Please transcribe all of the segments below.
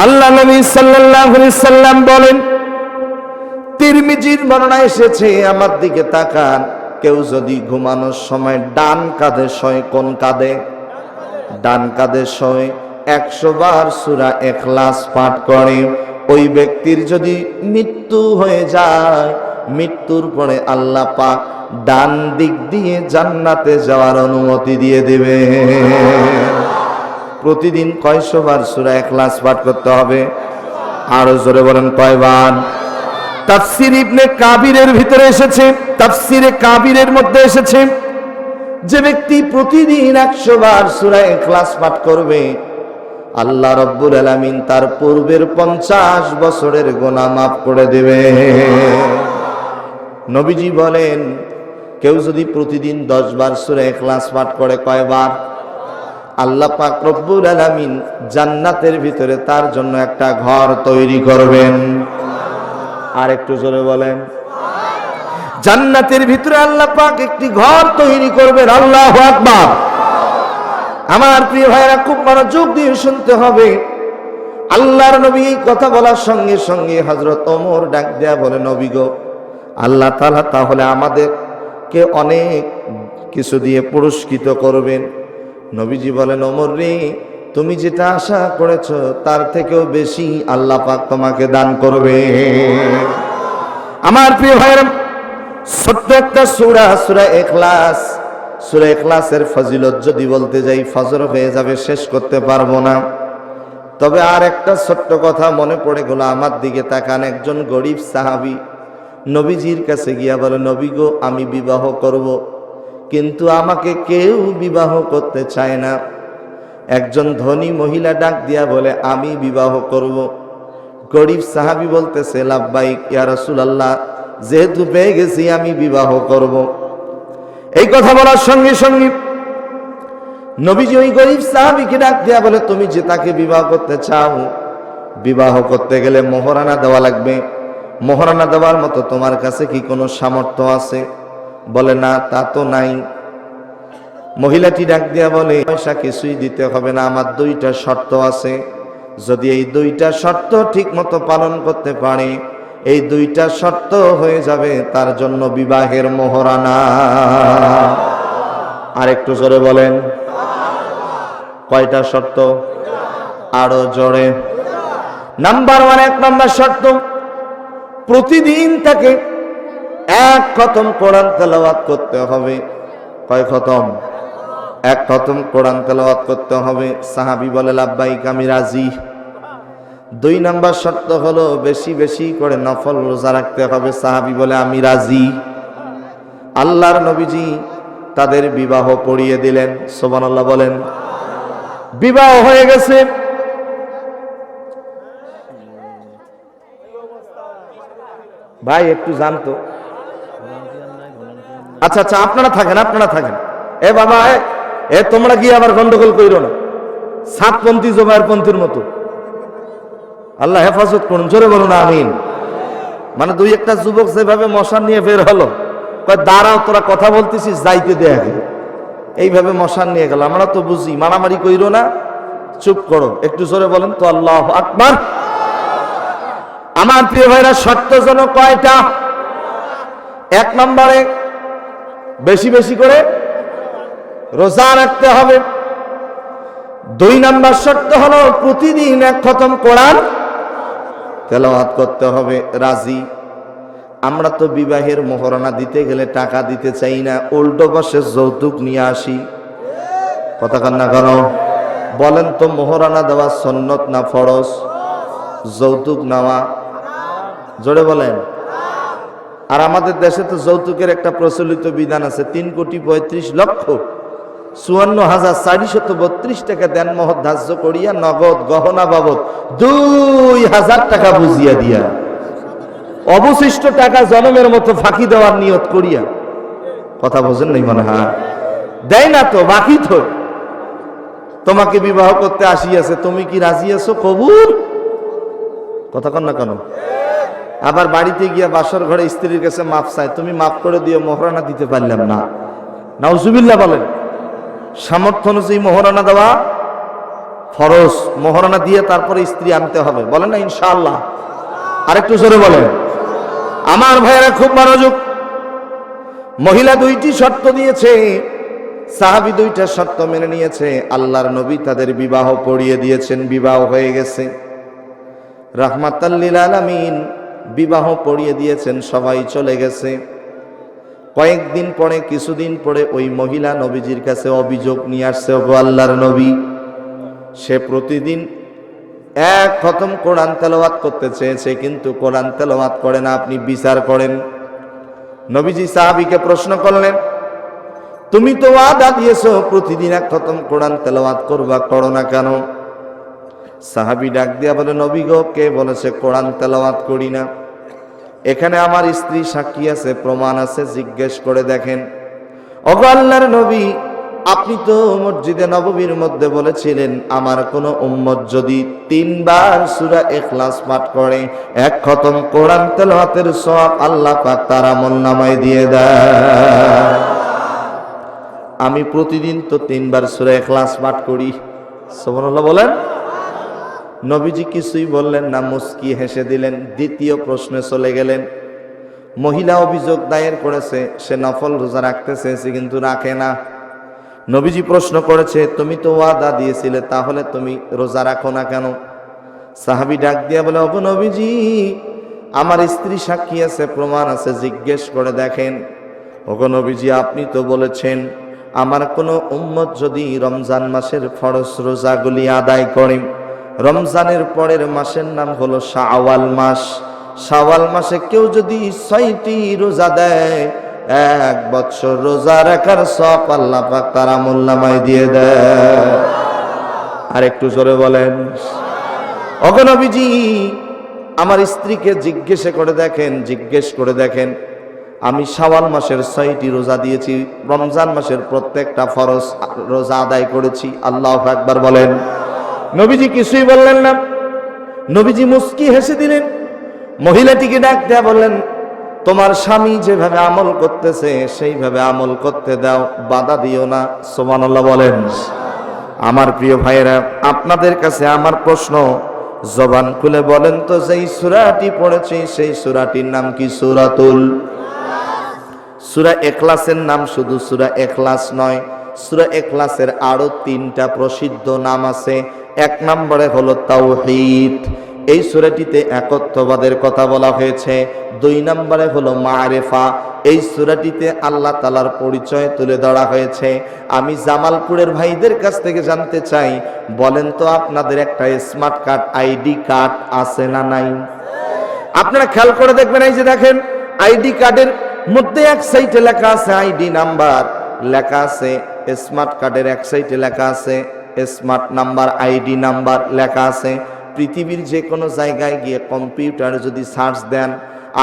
আল্লাহ নবী সাল্লাল্লাহু আলাইহি সাল্লাম বলেন, তিরমিজির বর্ণনা এসেছে, আমার দিকে তাকান, কেউ যদি ঘুমানোর সময় ডান কাঁধে শোয়, কোন কাঁধে? ডান কাঁধে শোয়, 100 বার সূরা ইখলাস পাঠ করে, ওই ব্যক্তির যদি মৃত্যু হয়ে যায়, মৃত্যুর পরে আল্লাহ পাক ডান দিক দিয়ে জান্নাতে যাওয়ার অনুমতি দিয়ে দেবে। প্রতিদিন কয়শো বার সূরা ইখলাস পাঠ করতে হবে? আরো জোরে বলেন, কয়বার? তাফসীর ইবনে কাবিরের ভিতরে এসেছে, তাফসীরে কাবিরের মধ্যে এসেছে, যে ব্যক্তি প্রতিদিন 100 বার সূরা ইখলাস পাঠ করবে, আল্লাহ রাব্বুল আলামিন তার পূর্বের 50 বছরের গুনাহ মাফ করে দেবে। নবীজি বলেন, কেউ যদি প্রতিদিন 10 বার সূরা ইখলাস পাঠ করে, কয়বার? আল্লাহ পাক রব্বুল আলামিন জান্নাতের ভিতরে তার জন্য একটা ঘর তৈরি করবেন। আর একটু জোরে বলেন, জান্নাতের ভিতরে আল্লাহ পাক একটি ঘর তৈরি করবেন। আল্লাহু আকবার। আমার প্রিয় ভাইরা, খুব মনোযোগ দিয়ে শুনতে হবে। আল্লাহর নবী এই কথা বলার সঙ্গে সঙ্গে হযরত ওমর ডাক দেয়া বলে, নবী গো, আল্লাহ তাআলা তাহলে আমাদেরকে অনেক কিছু দিয়ে পুরস্কৃত করবেন। নবীজি বলেন, ওমর রে, তুমি যেটা আশা করেছো তার থেকেও বেশি আল্লাহ পাক তোমাকে দান করবে। আমার প্রিয় ভাইরা, ছোট্ট একটা সূরা, সূরা ইখলাস, সূরা ইখলাসের ফজিলত যদি বলতে যাই ফজর হয়ে যাবে, শেষ করতে পারবো না। তবে আর একটা ছোট্ট কথা মনে পড়ে গেল, আমার দিকে তাকান। একজন গরিব সাহাবী নবীজির কাছে গিয়া বলে, নবী গো, আমি বিবাহ করব, কিন্তু আমাকে কেউ বিবাহ করতে চায় না। একজন ধনী মহিলা ডাক দিয়া বলে, আমি বিবাহ করব। গরিব সাহাবী বলতেছে, লাব্বাইক ইয়া রাসূলুল্লাহ, যেহেতু পেয়ে গেছি আমি বিবাহ করব। এই কথা বলার সঙ্গে সঙ্গে নবীজি ওই গরিব সাহাবীকে ডাক দিয়া বলে, তুমি যে তাকে বিবাহ করতে চাও, বিবাহ করতে গেলে মোহরানা দেওয়া লাগবে। মোহরানা দেওয়ার মতো তোমার কাছে কি কোনো সামর্থ্য আছে? বলে, না, তা তো নাই। মহিলাটি ডাক দিয়া বলে, পয়সা কিছুই দিতে হবে না, আমার 2টা শর্ত আছে। যদি এই 2টা শর্ত ঠিক মতো পালন করতে পারে, এই 2টা শর্ত হয়ে যাবে তার জন্য বিবাহের মোহরানা। আর একটু জোরে বলেন, কয়টা শর্ত? আরো জোরে। নাম্বার 1, 1 নম্বর শর্ত, প্রতিদিন তাকে 1 খতম কোরআন তেলাওয়াত করতে হবে। কয় খতম? 1 খতম কোরআন তেলাওয়াত করতে হবে। সাহাবী বলে, লাব্বাইক, আমি রাজি। 2 নম্বর শর্ত হলো বেশি বেশি করে নফল রোজা রাখতে হবে। সাহাবী বলে, আমি রাজি। আল্লাহর নবীজি তাদের বিবাহ পড়িয়ে দিলেন। সুবহানাল্লাহ বলেন। বিবাহ হয়ে গেছে। ভাই একটু জানতো, আচ্ছা আচ্ছা, আপনারা থাকেন, আপনারা থাকেন। এ বাবা, এ তোমরা কি আবার গন্ডগোল কইরো না, সাতপন্থী জোবায়েরপন্থীর মতো। আল্লাহ হেফাজত করুন, জোরে বলুন আমিন। মানে 2-1টা যুবক যেভাবে মশা নিয়ে বের হলো, কয় দাঁড়াও, তোরা কথা বলতেছিস, যাইতে দে আগে। এইভাবে মশা নিয়ে গেল। আমরা তো বুঝি, মারামারি কইরো না, চুপ করো। একটু জোরে বলেন তো, আল্লাহু আকবার। আমার প্রিয় ভাইরা, শর্ত যেন কয়টা? 1 নম্বরে বেশি বেশি করে রোজা রাখতে হবে। 2 নম্বর শর্ত হলো প্রতিদিন 1 খতম কোরআন তেলাওয়াত করতে হবে। রাজি। আমরা তো বিবাহের মোহরানা দিতে গেলে টাকা দিতে চাই না, উল্টো পাশে যৌতুক নিয়ে আসি। কথা কান্না করো। বলেন তো, মোহরানা দেওয়া সুন্নত না ফরজ? যৌতুক নেওয়া, জোরে বলেন। আর আমাদের দেশে তো যৌতুকের একটা প্রচলিত বিধান আছে, 3,35,54,432 টাকা দেন মহৎ ধার্য করিয়া, নগদ গহনা বাবদ 2,000 টাকা বুঝিয়া দিয়া, অবশিষ্ট টাকা জনমের মতো ফাঁকি দেওয়ার নিয়ত করিয়া। কথা বোঝেন নাই মনে হয়? দেয় না তো, বাকি তো। তোমাকে বিবাহ করতে আসিয়াছে, তুমি কি রাজি আছো? কবুল। কথা কন না কেন? আবার বাড়িতে গিয়া বাসর ঘরে স্ত্রীর কাছে মাফ চায়, তুমি মাফ করে দিও, মোহরানা দিতে পারলাম না। নাউজুবিল্লাহ বলেন। সামর্থ্য অনুযায়ী মোহরানা দেওয়া ফরজ, মোহরানা দিয়ে তারপরে স্ত্রী আনতে হবে, বলেন না ইনশাআল্লাহ? আরেকটু জোরে বলেন। আমার ভাইয়েরা খুব মনোযোগ। মহিলা দুইটি শর্ত দিয়েছে, সাহাবী দুইটা শর্ত মেনে নিয়েছে, আল্লাহর নবী তাদের বিবাহ পড়িয়ে দিয়েছেন, বিবাহ হয়ে গেছে। রাহমাতাল লিল আলামিন বিবাহ পড়িয়ে দিয়েছেন, সবাই চলে গেছে। কয়েকদিন পরে, কিছুদিন পরে ওই মহিলা নবীজির কাছে অভিযোগ নিয়ে আসছে, ওগো আল্লাহর নবী, সে প্রতিদিন এক খতম কোরআন তেলাওয়াত করতে চেয়েছে, কিন্তু কোরআন তেলাওয়াত করে না, আপনি বিচার করেন। নবীজি সাহাবীকে প্রশ্ন করলেন, তুমি তো ওয়াদা দিয়েছো প্রতিদিন এক খতম কোরআন তেলাওয়াত করবা, করো না কেন? সাহাবী ডাক দিয়া বলে, নবী গো, কে বলেছে কোরআন তেলাওয়াত করি না? এখানে আমার স্ত্রী সাক্ষী আছে, প্রমাণ আছে, জিজ্ঞেস করে দেখেন। ওগো আল্লাহর নবী, আপনি তো মসজিদে নববীর মধ্যে বলেছিলেন, আমার কোন উম্মত যদি 3 বার সূরা ইখলাস পাঠ করে, এক খতম কোরআন তেলাওয়াতের সওয়াব আল্লাহ পাক তার আমলনামায় দিয়ে দেয়। আমি প্রতিদিন তো 3 বার সূরা ইখলাস পাঠ করি, সুবহানাল্লাহ বলেন। নবীজি কিছুই বললেন না, মুস্কি হেসে দিলেন। দ্বিতীয় প্রশ্নে চলে গেলেন। মহিলা অভিযোগ দায়ের করেছে, সে নফল রোজা রাখতে চেয়েছে কিন্তু রাখে না। নবীজি প্রশ্ন করেছে, তুমি তো ওয়াদা দিয়েছিলে, তাহলে তুমি রোজা রাখো না কেন? সাহাবী ডাক দিয়া বলে, ওগো নবীজি, আমার স্ত্রী সাক্ষী আছে, প্রমাণ আছে, জিজ্ঞেস করে দেখেন। ওগো নবীজি, আপনি তো বলেছেন আমার কোনো উম্মত যদি রমজান মাসের ফরজ রোজাগুলি আদায় করে, রমজানের পরের মাসের নাম হলো শাওয়াল মাস, শাওয়াল মাসে কেউ যদি 6টি রোজা দেয়, 1 বছর রোজা রাখার সওয়াব আল্লাহ পাক তার আমলনামায় দিয়ে দেয়। আর একটু জোরে বলেন। ওগো নবীজি, আমার স্ত্রীকে জিজ্ঞেস করে দেখেন, আমি শাওয়াল মাসের 6টি রোজা দিয়েছি, রমজান মাসের প্রত্যেকটা ফরজ রোজা আদায় করেছি। আল্লাহু আকবার বলেন। নবীজি কিছুই বললেন না। নবীজি মুস্কি হেসে দিলেন। মহিলাটিকে ডাক দেয়া বললেন, তোমার স্বামী যেভাবে আমল করতেছে সেইভাবে আমল করতে দাও, বাধা দিও না। সুবহানাল্লাহ বলেন। আমার প্রিয় ভাইয়েরা, আপনাদের কাছে আমার প্রশ্ন, জবান খুলে বলেন তো, যেই সূরাটি পড়েছি সেই সূরাটির নাম কি? সূরা ইখলাসের নাম শুধু সূরা ইখলাস নয়, সূরা ইখলাসের আরো 3টা প্রসিদ্ধ নাম আছে। 1 নম্বরে হলো তাওহীদ, এই সূরাটিতে একত্ববাদের কথা বলা হয়েছে। 2 নম্বরে হলো মারিফা, এই সূরাটিতে আল্লাহ তাআলার পরিচয় তুলে ধরা হয়েছে। আমি জামালপুরের ভাইদের কাছ থেকে জানতে চাই, বলেন তো আপনাদের একটা স্মার্ট কার্ড, আইডি কার্ড আছে না নাই? আপনারা খেয়াল করে দেখবেন, এই যে দেখেন, আইডি কার্ডের মধ্যে এক সাইডে লেখা আছে আইডি নাম্বার, লেখা আছে স্মার্ট কার্ডের এক সাইডে লেখা আছে স্মার্ট নাম্বার, আইডি নাম্বার লেখা আছে। পৃথিবীর যে কোনো জায়গায় গিয়ে কম্পিউটারে যদি সার্চ দেন,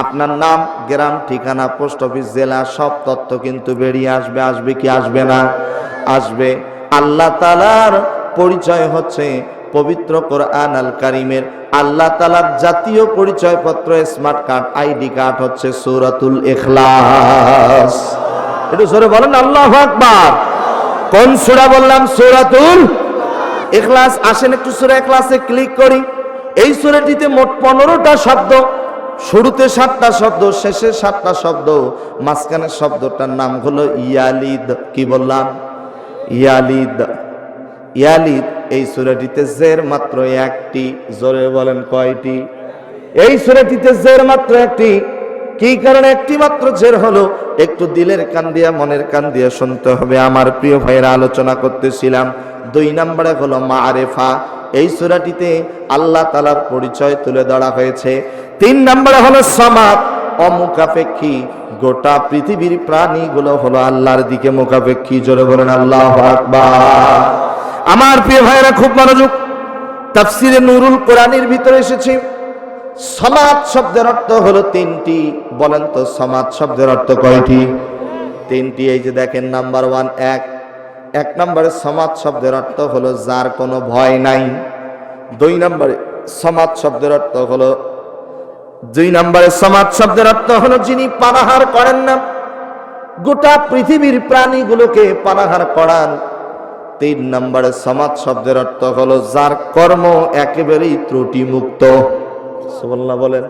আপনার নাম, গ্রাম, ঠিকানা, পোস্ট অফিস, জেলা, সব তথ্য কিন্তু বেরিয়ে আসবে। আসবে কি আসবে না? আসবে। আল্লাহ তাআলার পরিচয় হচ্ছে পবিত্র কোরআন আল কারীমের, আল্লাহ তাআলার জাতীয় পরিচয়পত্র স্মার্ট কার্ড, আইডি কার্ড হচ্ছে সূরাতুল ইখলাস। একটু জোরে বলেন আল্লাহু আকবার। কোন সূরা বললাম? সূরাতুল ইখলাস। আসেন একটু সূরা ইখলাসে ক্লিক করি। এই সূরাটিতে মোট 15টা শব্দ, শুরুতে 7টা শব্দ, শেষে 7টা শব্দ, মাঝখানের শব্দটার নাম হলো ইয়ালিদ। কি বললাম? ইয়ালিদ। ইয়ালিদ। এই সূরাটিতে জের মাত্র 1টি। জোরে বলেন কয়টি? এই সূরাটিতে জের মাত্র 1টি। কি কারণে একটি মাত্র জের হলো? একটু দিলের কান দিয়া, মনের কান দিয়া শুনতে হবে। আমার প্রিয় ভাইয়েরা, আলোচনা করতেছিলাম 2 নম্বরে হলো মারিফা, এই সূরাটিতে আল্লাহ তাআলার পরিচয় তুলে ধরা হয়েছে। 3 নম্বরে হলো সামাদ, অমুখাপেক্ষী, গোটা পৃথিবীর প্রাণীগুলো হলো আল্লাহর দিকে মুখাপেক্ষী। জোরে বলেন আল্লাহু আকবার। আমার প্রিয় ভাইয়েরা খুব মনোযোগ। তাফসীরে নুরুল কোরআনের ভিতরে এসেছে সামাদ শব্দের অর্থ হলো 3টি। বলেন তো সামাদ শব্দের অর্থ কয়টি? 3টি। এই যে দেখেন, নাম্বার 1, এক নম্বরে সামাদ শব্দের অর্থ হলো যার কোনো ভয় নাই। 2 নম্বরে সামাদ শব্দের অর্থ হলো, 2 নম্বরে সামাদ শব্দের অর্থ হলো যিনি পানাহার করেন না, গোটা পৃথিবীর প্রাণীগুলোকে পানাহার করান। তিন নম্বরে সমাজ শব্দের অর্থ হলো যার কর্ম একেবারেই ত্রুটি মুক্ত। সুবহানাল্লাহ বলেন।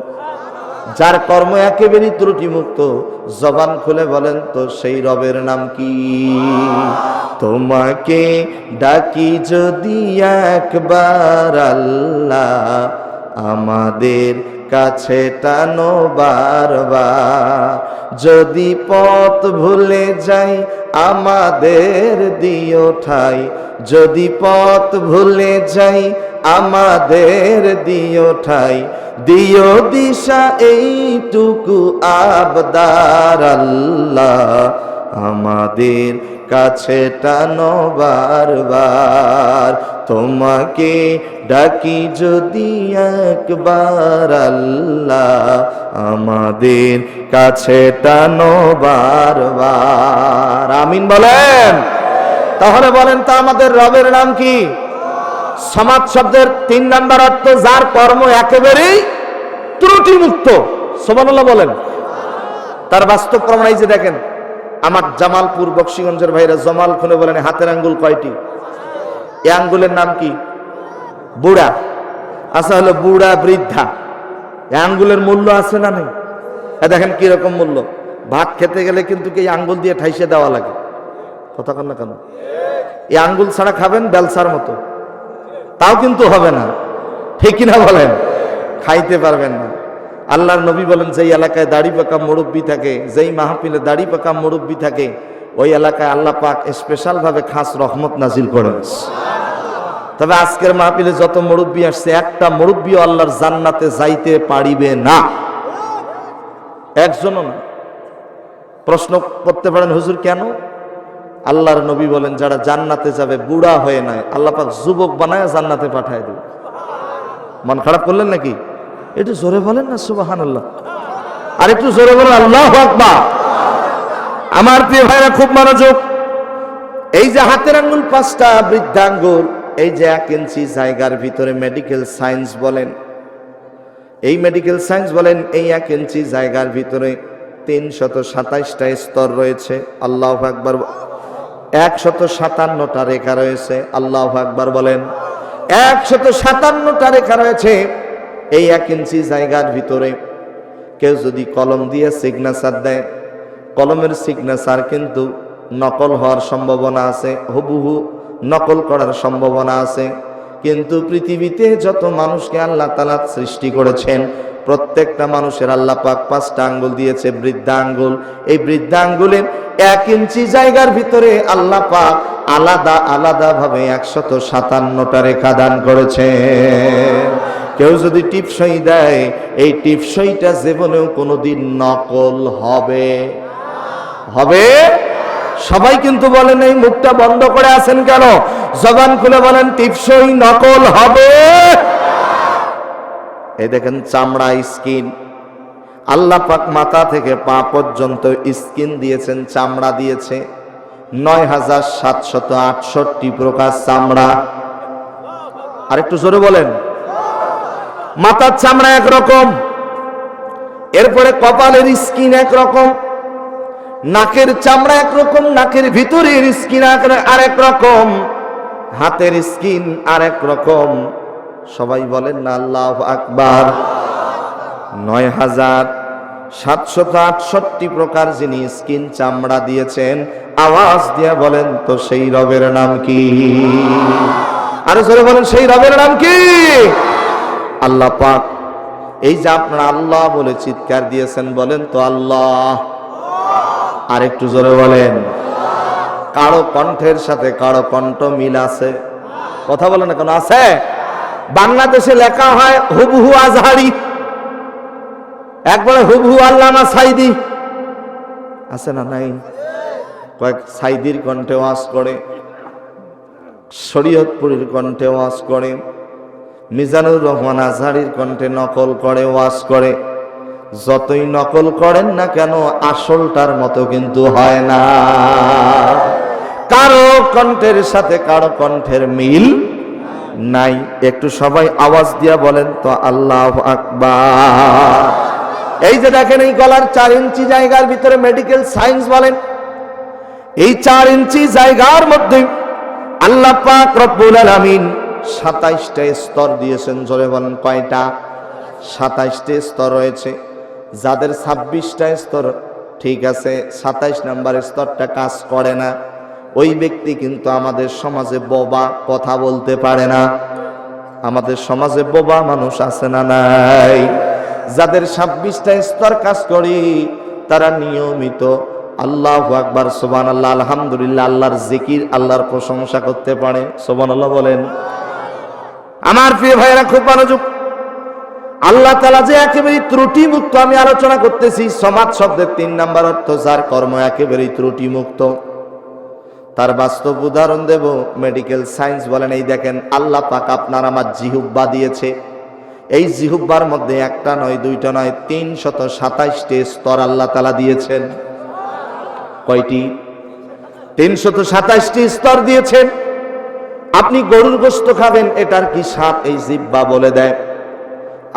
যার কর্ম একেবারেই ত্রুটি মুক্ত, জবান খুলে বলেন তো সেই রবের নাম কি? তোমাকে ডাকি যদি একবার আল্লাহ, আমাদের কাছে টানো বারবার। যদি পথ ভুলে যাই আমাদের দিও ঠাই, যদি পথ ভুলে যাই আমাদের দিও ঠাই। দিও দিশা এইটুকু আবদার আল্লাহ, আমাদের কাছে টানো বারবার। তোমাকে ডাকি যদি একবার আল্লাহ, আমাদের কাছে টানো বারবার। আমিন বলেন। তাহলে বলেন তো আমাদের রবের নাম কি? সমাজ শব্দের তিন নাম্বার অর্থ যার কর্ম একেবারেই ত্রুটি মুক্ত। সুবহানাল্লাহ বলেন। তার বাস্তব প্রমাণ এই যে দেখেন, আমার জামালপুর বক্সিগঞ্জের ভাইরা জমাল খুনে বলেন হাতের আঙ্গুল কয়টি? এই আঙ্গুলের নাম কি? বুড়া। আচ্ছা হলো বুড়া বৃদ্ধা, এই আঙ্গুলের মূল্য আছে না নেই? দেখেন কিরকম মূল্য। ভাত খেতে গেলে কিন্তু এই আঙ্গুল দিয়ে ঠাইসে দেওয়া লাগে। কথা কন না কেন? এই আঙ্গুল ছাড়া খাবেন বেলসার মতো, তাও কিন্তু হবে না। ঠিক কিনা বলেন? খাইতে পারবেন না। আল্লাহর নবী বলেন যেই এলাকায় দাড়ি পাকা মুরব্বি থাকে, যেই মাহফিলে দাড়ি পাকা মুরব্বি থাকে, ওই এলাকায় আল্লাহ পাক স্পেশাল ভাবে খাস রহমত নাজিল করেন। তবে আজকের মাহফিলে যত মুরব্বি আসছে, একটা মুরব্বিও আল্লাহর জান্নাতে যাইতে পারিবে না, একজনও না। প্রশ্ন করতে পারেন হুজুর কেন? আল্লাহর নবী বলেন যারা জান্নাতে যাবে বুড়া হয়ে নয়, আল্লাহ পাক যুবক বানায় জান্নাতে পাঠায় দেবে। মন খারাপ করলেন নাকি? একটু জোরে বলেন না সুবহানাল্লাহ। আর একটু জোরে বলেন আল্লাহু আকবার। আমার প্রিয় ভাইরা খুব মনোযোগ। এই যে হাতের আঙ্গুল পাঁচটা, বৃদ্ধাঙ্গুল, এই যে 1 ইঞ্চি জায়গার ভিতরে মেডিকেল সায়েন্স বলেন, এই মেডিকেল সায়েন্স বলেন এই 1 ইঞ্চি জায়গার ভিতরে 327টা স্তর রয়েছে। আল্লাহু আকবার। 157টা রেখা রয়েছে। আল্লাহু আকবার বলেন। 157টা রেখা রয়েছে এই 1 ইঞ্চি জায়গার ভিতরে। কেউ যদি কলম দিয়ে সিগনেচার দেয়, কলমের সিগনেচার কিন্তু নকল হওয়ার সম্ভাবনা আছে, হুবহু নকল করার সম্ভাবনা আছে। কিন্তু পৃথিবীতে যত মানুষকে আল্লাহ তাআলা সৃষ্টি করেছেন, প্রত্যেকটা মানুষের আল্লাহ পাক 5টা আঙ্গুল দিয়েছে, বৃদ্ধা আঙ্গুল। এই বৃদ্ধা আঙ্গুলের 1 ইঞ্চি জায়গার ভিতরে আল্লাহ পাক আলাদা আলাদা ভাবে 157টা রেখা দান করেছে। কেউ যদি টিপসই দেয়, এই টিপসইটা জীবনেও কোনোদিন নকল হবে হবে? সবাই কিন্তু বলেন এই মুখটা বন্ধ করে আছেন কেন? জবান খুলে বলেন টিপসই নকল হবে। এই দেখেন চামড়া, স্কিন। আল্লাহ পাক মাথা থেকে পা পর্যন্ত স্কিন দিয়েছেন, চামড়া দিয়েছে ৯৭৬৮ প্রকার চামড়া। আর একটু জোরে বলেন। মাথার চামড়া একরকম, এরপরে কপালের স্কিন একরকম, নাকের চামড়া একরকম, নাকের ভিতরের স্কিন আরেক রকম, হাতের স্কিন আরেক রকম। সবাই বলেন না আল্লাহু আকবার। ৯৭৬৮ প্রকার যিনি স্কিন চামড়া দিয়েছেন, আওয়াজ দিয়ে বলেন তো সেই রবের নাম কি? আরে জোরে বলেন সেই রবের নাম কি? আল্লাহ পাক। এই যে আপনারা আল্লাহ বলে চিৎকার দিয়েছেন, বলেন তো আল্লাহ। আর একটু জোরে বলেন। কারো কণ্ঠের সাথে কারো কণ্ঠ মিল আছে? কথা বলেন না কেন? আছে। বাংলাদেশে লেখা হয় হুবহু আজহারি, একবারে হুবহু আল্লামা সাইদি। আছে না নাই? কয়েক সাইদির কণ্ঠে ওয়াজ করে, শরীয়তপুরীর কণ্ঠে ওয়াজ করে, মিজানুর রহমান আজহারির কণ্ঠে নকল করে ওয়াজ করে। যতই নকল করেন না কেন, আসলটার মতো কিন্তু হয় না। কারো কণ্ঠের সাথে কারো কণ্ঠের মিল নাই। একটু সবাই আওয়াজ দিয়া বলেন তো আল্লাহু আকবার। এই যে দেখেন এই গলার 4 ইঞ্চি জায়গার ভিতরে মেডিকেল সায়েন্স বলেন, এই 4 ইঞ্চি জায়গার মধ্যে আল্লাহ পাক রব্বুল আলামিন 27টা স্তর দিয়েছেন। জোরে বলেন কয়টা? 27টা স্তর রয়েছে। যাদের 26টা স্তর ঠিক আছে, 27 নম্বর স্তরটা কাজ করে না, ওই ব্যক্তি কিন্তু আমাদের সমাজে বোবা, কথা বলতে পারে না। আমাদের সমাজে বোবা মানুষ আছে না নাই? যাদের 26টা স্তর কাজ করি, তারা নিয়মিত আল্লাহু আকবার, সুবহানাল্লাহ, আলহামদুলিল্লাহ, আল্লাহর জিকির, আল্লাহর প্রশংসা করতে পারে। সুবহানাল্লাহ বলেন। আমার প্রিয় ভাইরা, খুব মনোযোগ। আল্লাহ তাআলা যে একেবারে ত্রুটি মুক্ত, আমি আলোচনা করতেছি। সমাজ শব্দের 3 নাম্বার অর্থ যার কর্ম একেবারে ত্রুটি মুক্ত। তার বাস্তব উদাহরণ দেব। মেডিকেল সায়েন্স বলেন, এই দেখেন আল্লাহ পাক আপনার আমার জিহ্বা দিয়েছে। এই জিহ্বার মধ্যে একটা নয়, দুইটা নয়, 327টি স্তর আল্লাহ তাআলা দিয়েছেন। কয়টি? 327টি স্তর দিয়েছেন। আপনি গরুর গোশত খাবেন, এটার কি স্বাদ এই জিহ্বা বলে দেয়।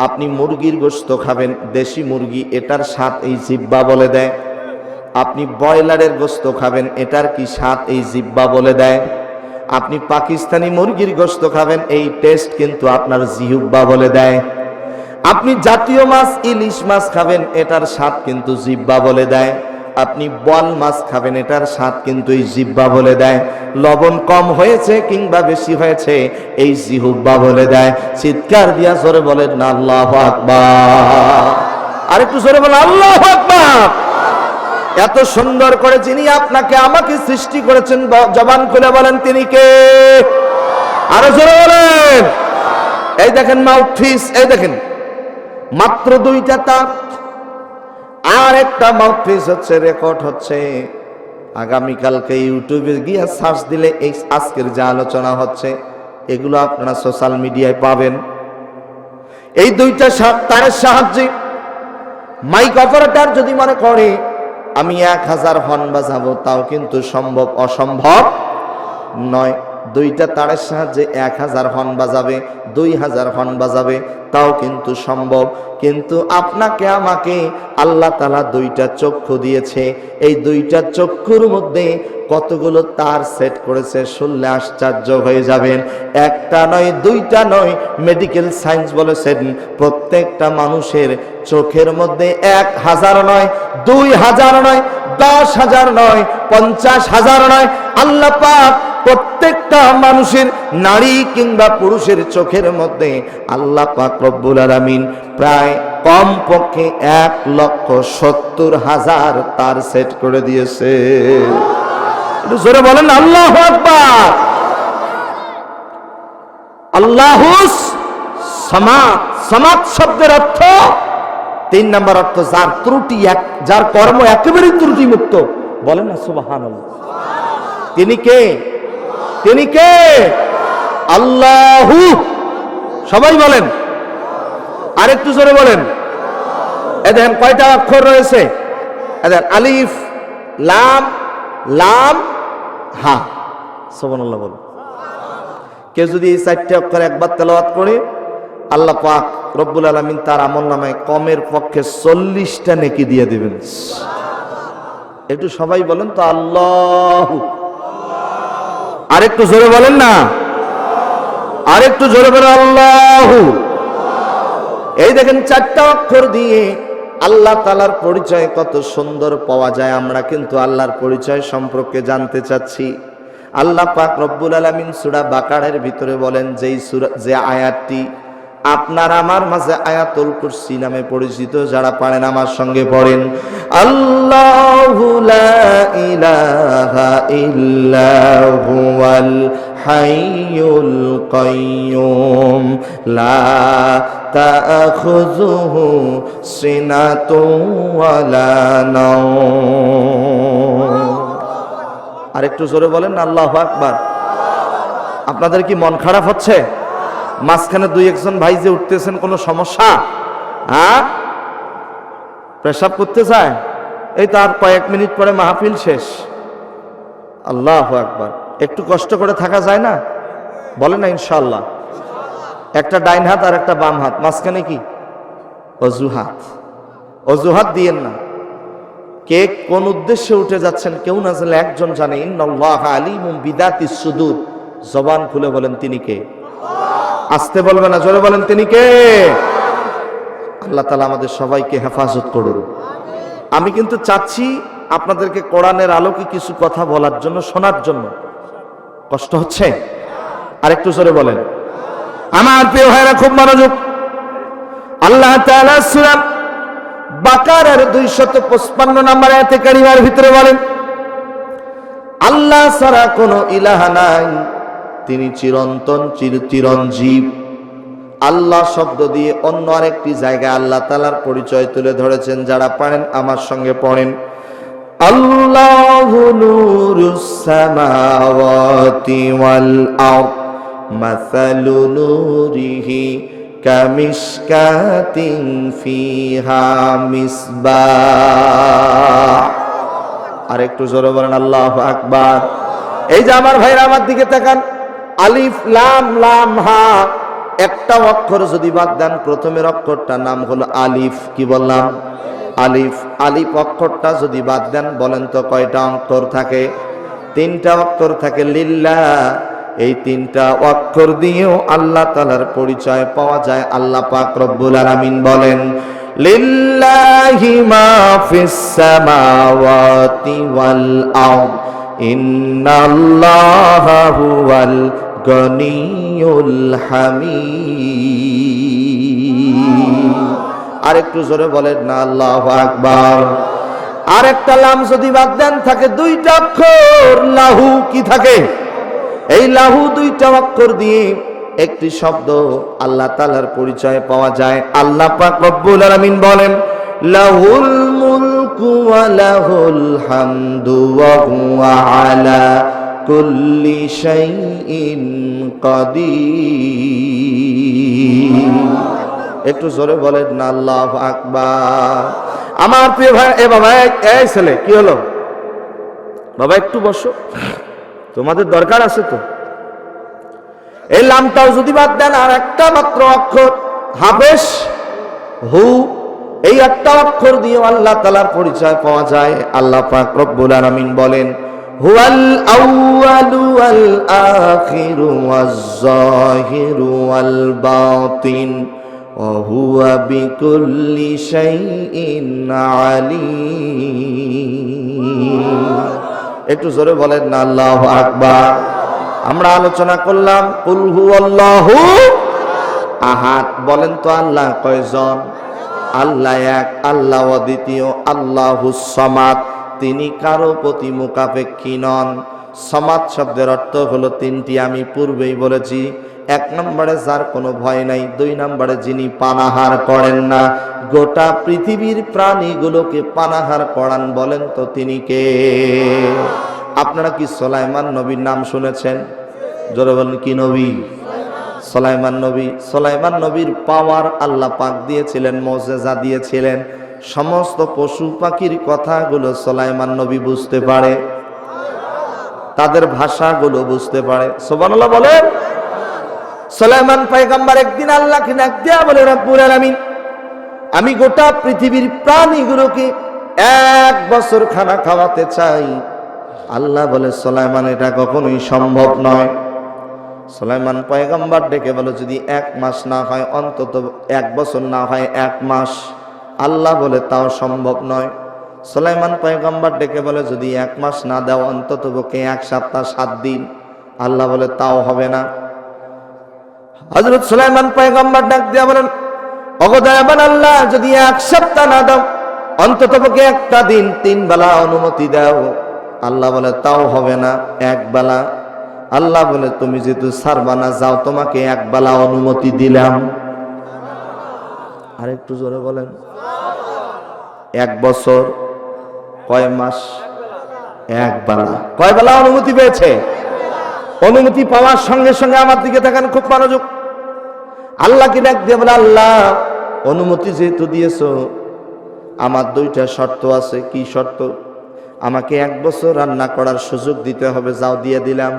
আপনি মুরগির গোশত খাবেন, দেশি মুরগি, এটার স্বাদ এই জিহ্বা বলে দেয়। আপনি ব্রয়লারের গোশত খাবেন, এটার কি স্বাদ এই জিহ্বা বলে দেয়। আপনি পাকিস্তানি মুরগির গোশত খাবেন, এই টেস্ট কিন্তু আপনার জিহ্বা বলে দেয়। আপনি জাতীয় মাছ ইলিশ মাছ খাবেন, এটার স্বাদ কিন্তু জিহ্বা বলে দেয়। আপনি বল মাছ খাবেন, এটার স্বাদ কিন্তু এই জিহ্বা বলে দেয়। লবণ কম হয়েছে কিংবা বেশি হয়েছে, এই জিহ্বা বলে দেয়। চিৎকার দিয়া জোরে বলেন না আল্লাহু আকবার। আরেকটু জোরে বলেন আল্লাহু আকবার। এত সুন্দর করে যিনি আপনাকে আমাকে সৃষ্টি করেছেন, জবান খুলে বলেন তিনি কে? আরো জোরে বলেন। এই দেখেন মাউথপিস, এই দেখেন মাত্র 2টা তার, আর একটা মাউথপিস হচ্ছে রেকর্ড হচ্ছে। আগামীকালকে ইউটিউবে গিয়ে সার্চ দিলে এই আজকের যে আলোচনা হচ্ছে, এগুলো আপনারা সোশ্যাল মিডিয়ায় পাবেন। এই 2টা তারের সাহায্যে মাইক অপারেটর যদি মনে করে আমি 1000 হর্ন বাজাবো, তাও কিন্তু সম্ভব, অসম্ভব নয়। 2টা তারের সাহায্যে 1000 হর্ন বাজাবে, 2000 হর্ন বাজাবে, তাও কিন্তু সম্ভব। কিন্তু আপনাকে আমাকে আল্লাহ তাআলা 2টা চক্ষু দিয়েছে। এই 2টা চক্ষুর মধ্যে কতগুলো তার সেট করেছে, শুনলে আশ্চর্য হয়ে যাবেন। একটা নয়, 2টা নয়, মেডিকেল সায়েন্স বলেছেন প্রত্যেকটা মানুষের চোখের মধ্যে 1000 নয়, 2000 নয়, 10,000 নয়, 50,000 নয়, আল্লাহ পাক প্রত্যেকটা মানুষের, নারী কিংবা পুরুষের চোখের মধ্যে আল্লাহ পাক রব্বুল আলামিন প্রায় কম পক্ষে 1,70,000 তার সেট করে দিয়েছে। একটু জোরে বলেন আল্লাহু আকবার। আল্লাহুস সামাদ। সামাদ শব্দের অর্থ 3 নাম্বার অর্থ যার ত্রুটি, যার কর্ম একেবারে ত্রুটি মুক্ত। বলেন না সুবহানাল্লাহ। তিনি কে? তিনি কে? আল্লাহু। সবাই বলেন, আরেকটু জোরে বলেন। দেখেন কয়টা অক্ষর রয়েছে? আলিফ, লাম, লাম, হা। সুবহানাল্লাহ বলেন। কেউ যদি এই 4টে অক্ষর একবার তেলাওয়াত করে, আল্লাহ পাক রব্বুল আলামিন তার আমলনামায় কমের পক্ষে 40টা নেকি দিয়ে দিবেন। একটু সবাই বলেন তো আল্লাহু। আরেকটু জোরে বলেন না, আরেকটু জোরে বলেন আল্লাহু। এই দেখেন 4টা অক্ষর দিয়ে আল্লাহ তাআলার পরিচয় কত সুন্দর পাওয়া যায়। আমরা কিন্তু আল্লাহর পরিচয় সম্পর্কে জানতে চাচ্ছি। আল্লাহ পাক রব্বুল আলামিন সূরা বাকারার ভিতরে বলেন, যে আয়াতটি আপনার আমার মাঝে আয়াতুল কুরসি নামে পরিচিত, যারা পারেন আমার সঙ্গে পড়েন, আল্লাহু লা ইলাহা ইল্লা হুয়াল হাইয়ুল কাইয়্যুম লা তাখুযুহু সিনাতুন ওয়ালা নাওম। আরেকটু জোরে বলেন আল্লাহু আকবার। আপনাদের কি মন খারাপ হচ্ছে? মাঝখানে 2-1জন ভাই যে উঠতেছেন, কোনো সমস্যা? হ্যাঁ, পেশাব করতে চায়? এই তার কয়েক মিনিট পরে মাহফিল শেষ। আল্লাহু আকবার। একটু কষ্ট করে থাকা যায় না? বলেন না ইনশাআল্লাহ। একটা ডাইন হাত আর একটা বাম হাত, মাঝখানে কি? অজুহাত। অজুহাত দিয়েন না। কে কোন উদ্দেশ্যে উঠে যাচ্ছেন কেউ না জানলে একজন জানে। ইন্নাল্লাহা আলিমুম বিদাতিস সুদূর। জবান খুলে বলেন তিনি কে? আস্তে বলবেন না, জোরে বলেন তিনি কে? আল্লাহ তাআলা আমাদের সবাইকে হেফাজত করুন। আমি কিন্তু চাচ্ছি আপনাদেরকে কোরআনের আলোকে কিছু কথা বলার জন্য, শোনার জন্য। কষ্ট হচ্ছে? আরেকটু জোরে বলেন। আমার প্রিয় ভাইরা খুব মনোযোগ। আল্লাহ তাআলা সূরা বাকারার 255 নম্বর আয়াতে কারিমার ভিতরে বলেন, আল্লাহ ছাড়া কোনো ইলাহ নাই, তিনি চিরন্তন চিরঞ্জীব। আল্লাহ শব্দ দিয়ে অন্য আরেকটি জায়গায় আল্লাহ তাআলার পরিচয় তুলে ধরেছেন। যারা পারেন আমার সঙ্গে পড়েন, আল্লাহু নূরুস সামাওয়াতি ওয়াল আরদ মাসালু নূরিহি কামিশকাতিন ফিহা মিসবাহ। আরেকটু জোরে বলেন আল্লাহু আকবার। এই যে আমার ভাইরা আমার দিকে তাকান, আলিফ লাম লাম হা, একটা অক্ষর যদি বাদ দেন, প্রথমের অক্ষরটার নাম হলো আলিফ। কি বললাম? আলিফ। আলিফ অক্ষরটা যদি বাদ দেন, বলেন তো কয়টা অক্ষর থাকে? 3টা অক্ষর থাকে। লিল্লাহ, এই 3টা অক্ষর দিয়েও আল্লাহ তাআলার পরিচয় পাওয়া যায়। আল্লাহ পাক রব্বুল আলামিন বলেন, লিল্লাহি মা ফিস সামাওয়াতি ওয়াল আরদ ইন্নাল্লাহা হুয়াল গনিয়ুল হামিদ। আরেকটু জোরে বলেন না আল্লাহু আকবার। আরেকটা লাম যদি বাদ দেন, থাকে 2টা অক্ষর লাহু। কি থাকে? এই লাহু 2টা অক্ষর দিয়ে একটি শব্দ আল্লাহ তাআলার পরিচয় পাওয়া যায়। আল্লাহ পাক রব্বুল আলামিন বলেন, লাহুল মুলকু ওয়া লাহুল হামদু ওয়া হুয়া আলা কুল্লি শাইইন কাদির। একটু জোরে বলেন না আল্লাহু আকবার। আমার প্রিয় ভাই, এ বাবা, এই ছেলে, কি হলো বাবা? একটু বসো, তোমাদের দরকার আছে তো। এই লামটাও যদি বাদ দেন, আর একটা মাত্র অক্ষর হাফেজ হু, এই একটা অক্ষর দিয়ে আল্লাহ তাআলার পরিচয় পাওয়া যায়। আল্লাহ পাক রব্বুল আলামিন বলেন, হুয়াল আউয়ালু ওয়াল আখিরু ওয়াজ যাহিরু ওয়াল বাতিন ওয়া হুয়া বিকুল্লি শাইইন আলীম। একটু জোরে বলেন না আল্লাহু আকবার। আমরা আলোচনা করলাম কুল হুয়াল্লাহু আহাদ। বলেন তো আল্লাহ কয়জন? আল্লাহ এক, আল্লাহ অদ্বিতীয়, আল্লাহুস সামাদ, তিনি কারো প্রতি মুখাপেক্ষী নন। সামাদ শব্দের অর্থ হলো 3টি, আমি পূর্বেই বলেছি। 1 নম্বরে যার কোনো ভয় নাই, 2 নম্বরে যিনি পানাহার করেন না, গোটা পৃথিবীর প্রাণীগুলোকে পানাহার করান। বলেন তো তিনি কে? আপনারা কি সুলাইমান নবীর নাম শুনেছেন? জোরে বলেন, কি নবী? সুলাইমান নবী। সুলাইমান নবীর পাওয়ার আল্লাহ পাক দিয়েছিলেন, মুজিজা দিয়েছিলেন। সমস্ত পশু পাখির কথাগুলো সুলাইমান নবী বুঝতে পারে, তাদের ভাষাগুলো বুঝতে পারে। সুবহানাল্লাহ বলেন। সুলাইমান পয়গম্বর একদিন আল্লাহকে ডাক দিয়া বলে, রব্বুল আলামিন, আমি গোটা পৃথিবীর প্রাণীগুলোকে 1 বছর খানা খাওয়াতে চাই। আল্লাহ বলে, সুলাইমান, এটা কখনোই সম্ভব নয়। সুলাইমান পয়গম্বর ডেকে বলে, যদি 1 মাস না হয়, অন্তত 1 বছর না হয় 1 মাস। আল্লাহ বলে, তাও সম্ভব নয়। সুলাইমান পয়গম্বর ডেকে বলে, যদি 1 মাস না দাও, অন্তত পক্ষে 1 সপ্তাহ 7 দিন। আল্লাহ বলে, তাও হবে না। হযরত সুলাইমান পয়গম্বর ডাক দিয়া বলেন, ওগো দয়াবান আল্লাহ, যদি 1 সপ্তাহ না দাও, অন্তত পক্ষে 1টা দিন 3 বেলা অনুমতি দাও। আল্লাহ বলে, তাও হবে না, 1 বেলা। আল্লাহ বলে, তুমি যেহেতু ছাড়বা না, যাও, তোমাকে 1 বেলা অনুমতি দিলাম। আরেকটু জোরে বলেন। 1 বছর কয় মাস? 1 বেলা। কয় বেলা অনুমতি পেয়েছে? অনুমতি পাওয়ার সঙ্গে সঙ্গে আমার দিকে তাকান, খুব মনোযোগ। আল্লাহকে ডাক দিয়ে বলে, আল্লাহ, অনুমতি যেহেতু দিয়েছো, আমার 2টা শর্ত আছে। কি শর্ত? আমাকে 1 বছর রান্না করার সুযোগ দিতে হবে। যাও, দিয়ে দিলাম।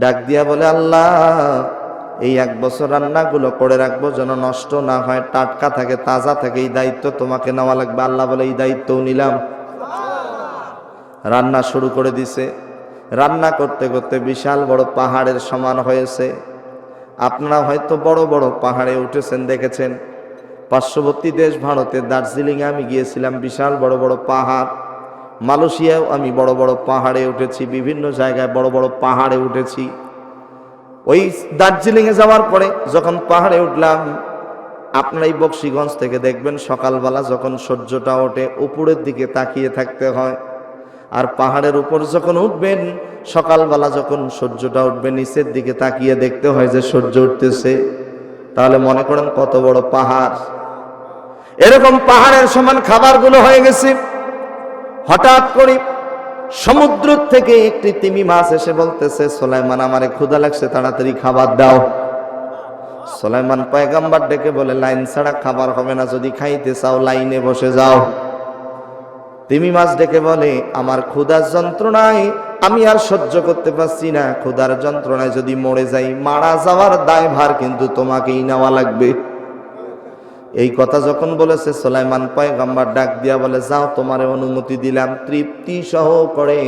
ডাক দিয়া বলে, আল্লাহ, এই 1 বছর রান্নাগুলো করে রাখবো, যেন নষ্ট না হয়, টাটকা থাকে, তাজা থাকে। এই দায়িত্ব তোমাকে নেওয়া লাগবে। আল্লাহ বলে, এই দায়িত্বও নিলাম। রান্না শুরু করে দিছে। রান্না করতে করতে বিশাল বড় পাহাড়ের সমান হয়েছে। আপনারা হয়তো বড় বড় পাহাড়ে উঠেছেন, দেখেছেন। পার্শ্ববর্তী দেশ ভারতের দার্জিলিংয়ে আমি গিয়েছিলাম, বিশাল বড় বড় পাহাড়। মালয়েশিয়াও আমি বড় বড় পাহাড়ে উঠেছি, বিভিন্ন জায়গায় বড় বড় পাহাড়ে উঠেছি। ওই দার্জিলিংয়ে যাওয়ার পরে যখন পাহাড়ে উঠলাম, আপনারা এই বক্সিগঞ্জ থেকে দেখবেন সকালবেলা যখন সূর্যটা ওঠে উপরের দিকে তাকিয়ে থাকতে হয়, আর পাহাড়ের উপর যখন উঠবেন সকালবেলা যখন সূর্যটা উঠবে নিচের দিকে তাকিয়ে দেখতে হয় যে সূর্য উঠতেছে। তাহলে মনে করেন কত বড় পাহাড়। এরকম পাহাড়ের সমান খাবারগুলো হয়ে গেছে। হঠাৎ করে সমুদ্র থেকে একটি তিমি মাছ এসে বলতেছে, সুলাইমান আমারে ক্ষুধা লাগছে, তাড়াতাড়ি খাবার দাও। সুলাইমান পয়গম্বর ডেকে বলে, লাইন ছাড়া খাবার হবে না, যদি খাইতে চাও লাইনে বসে যাও। তিমি মাছ ডেকে বলে, আমার ক্ষুধার যন্ত্রণায় আমি আর সহ্য করতে পারছি না, ক্ষুধার যন্ত্রণায় যদি মরে যাই মারা যাওয়ার দায়ভার কিন্তু তোমাকেই নেওয়া লাগবে। এই কথা যখন বলেছে সুলাইমান পয়গম্বর ডাক দিয়া বলে, যাও তোমারে অনুমতি দিলাম, তৃপ্তি সহ করে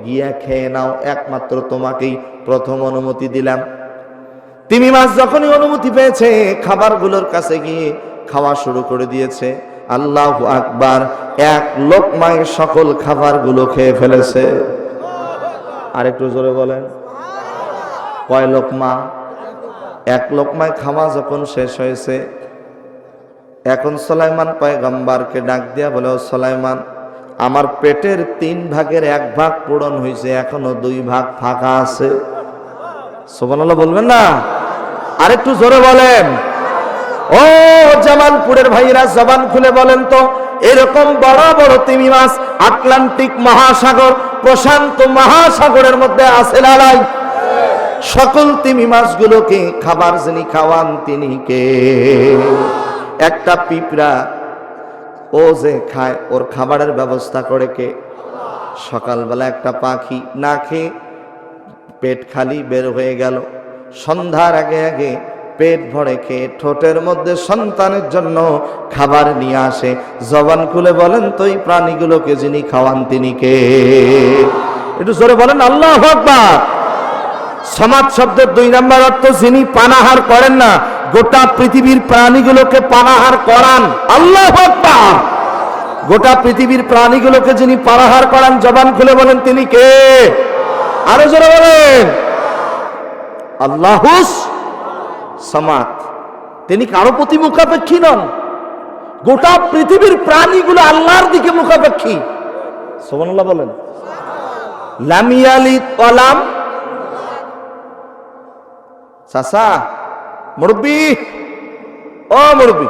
গিয়া খেয়ে নাও, একমাত্র তোমাকেই প্রথম অনুমতি দিলাম। তিমি মাছ যখনই অনুমতি পেয়েছে খাবারগুলোর কাছে গিয়ে খাওয়া শুরু করে দিয়েছে। আল্লাহু আকবার, এক লোকমায় সকল খাবারগুলো খেয়ে ফেলেছে। আরেকটু জোরে বলেন, কয় লোকমা? এক লোকমায় খাওয়া যখন শেষ হয়েছে, এখন সুলাইমান পয়গম্বরকে ডাক দিয়া বলে, ও সুলাইমান, আমার পেটের 3 ভাগের 1 ভাগ পূরণ হয়েছে, এখনো 2 ভাগ ফাঁকা আছে। সুবহানাল্লাহ বলবেন না? আরেকটু জোরে বলেন। ও জামালপুরের ভাইরা জবান খুলে বলেন তো, এরকম বড় বড় তিমি মাছ আটলান্টিক মহাসাগর, প্রশান্ত মহাসাগরের মধ্যে আছে না নাই? সকল তিমি মাছগুলোকে খাবার যিনি খাওয়ান তিনি কে? একটা পিঁপড়া ও যে খায়, ওর খাবারের ব্যবস্থা করে কে? সকালবেলা একটা পাখি না খেয়ে পেট খালি বের হয়ে গেল, সন্ধ্যার আগে আগে পেট ভরে খেয়ে ঠোঁটের মধ্যে সন্তানের জন্য খাবার নিয়ে আসে। জবান খুলে বলেন তো, এই প্রাণীগুলোকে যিনি খাওয়ান তিনি কে? একটু জোরে বলেন আল্লাহু আকবার। সমাজ শব্দের 2 নম্বর অর্থ যিনি পানাহার করেন না, গোটা পৃথিবীর প্রাণীগুলোকে পানাহার করান। আল্লাহু আকবার। গোটা পৃথিবীর প্রাণীগুলোকে যিনি পানাহার করান, জবান খুলে বলেন তিনি কে? আরো জোরে বলেন আল্লাহুস সামাদ। তিনি কারো প্রতি মুখাপেক্ষী নন, গোটা পৃথিবীর প্রাণীগুলো আল্লাহর দিকে মুখাপেক্ষী। সুবহানাল্লাহ বলেন। লাম ইয়ালিদ ওয়া লাম, চাচা মুরব্বি, ও মুরব্বি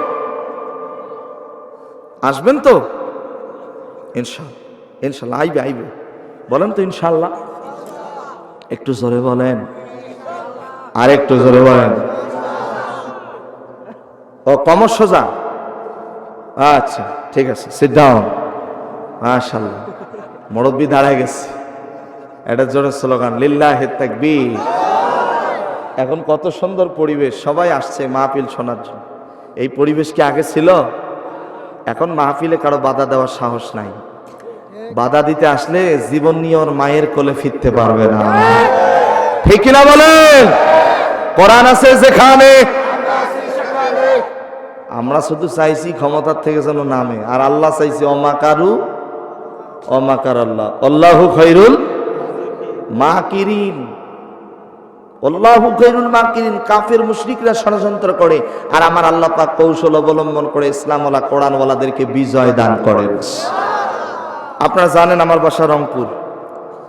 আসবেন তো? ইনশাআল্লাহ, ইনশাআল্লাহ আইবে, আইবে। বলেন তো ইনশাআল্লাহ। একটু জোরে বলেন, আর একটু জোরে বলেন। ও কমর সোজা, আচ্ছা ঠিক আছে, সিট ডাউন। মাশাআল্লাহ, মুরব্বি দাঁড়ায় গেছে। এটা জোরে স্লোগান, লিল্লাহি তাকবীর। এখন কত সুন্দর পরিবেশ, সবাই আসছে মাহফিল শোনার জন্য। এই পরিবেশ কি আগে ছিল? এখন মাহফিলে কারো বাধা দেওয়ার সাহস নাই। বাধা দিতে আসলে জীবন নিয়ে ওর মায়ের কোলে ফিরতে পারবে না। ঠিক কিনা বলেন? কোরআন আছে যেখানে, আমরা শুধু চাইছি ক্ষমতার থেকে যেন নামে, আর আল্লাহ চাইছি অমাকারু অমাকার আল্লাহ, আল্লাহু খায়রুল মাকিরিন। আল্লাহু খায়রুল মাকিরিন। কাফের মুশরিকরা ষড়যন্ত্র করে, আর আমার আল্লাহ পাক কৌশল অবলম্বন করে ইসলামওয়ালা কোরআনওয়ালাদেরকে বিজয় দান করেন। আপনারা জানেন আমার বাসা রংপুর,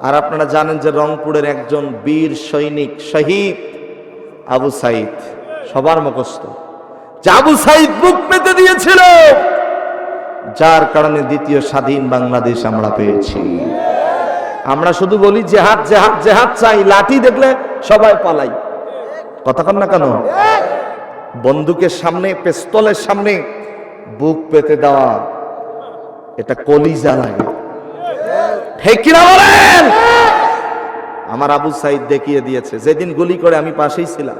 আর আপনারা জানেন যে রংপুরের একজন বীর সৈনিক শহীদ আবু সাইদ, সবার মুখস্থ, যে আবু সাইদ বুক পেতে দিয়েছিল, যার কারণে দ্বিতীয় স্বাধীন বাংলাদেশ আমরা পেয়েছি। আমরা শুধু বলি জেহাদ জেহাদ জেহাদ চাই, লাঠি দেখলে সবাই পালাই। কথা কন না কেন? বন্দুকের সামনে, পিস্তলের সামনে বুক পেতে দেওয়া, এটা কলিজা লাগে। ঠিক কিনা বলেন? আমার আবু সাইদ দেখিয়ে দিয়েছে। যেদিন গুলি করে আমি পাশেই ছিলাম,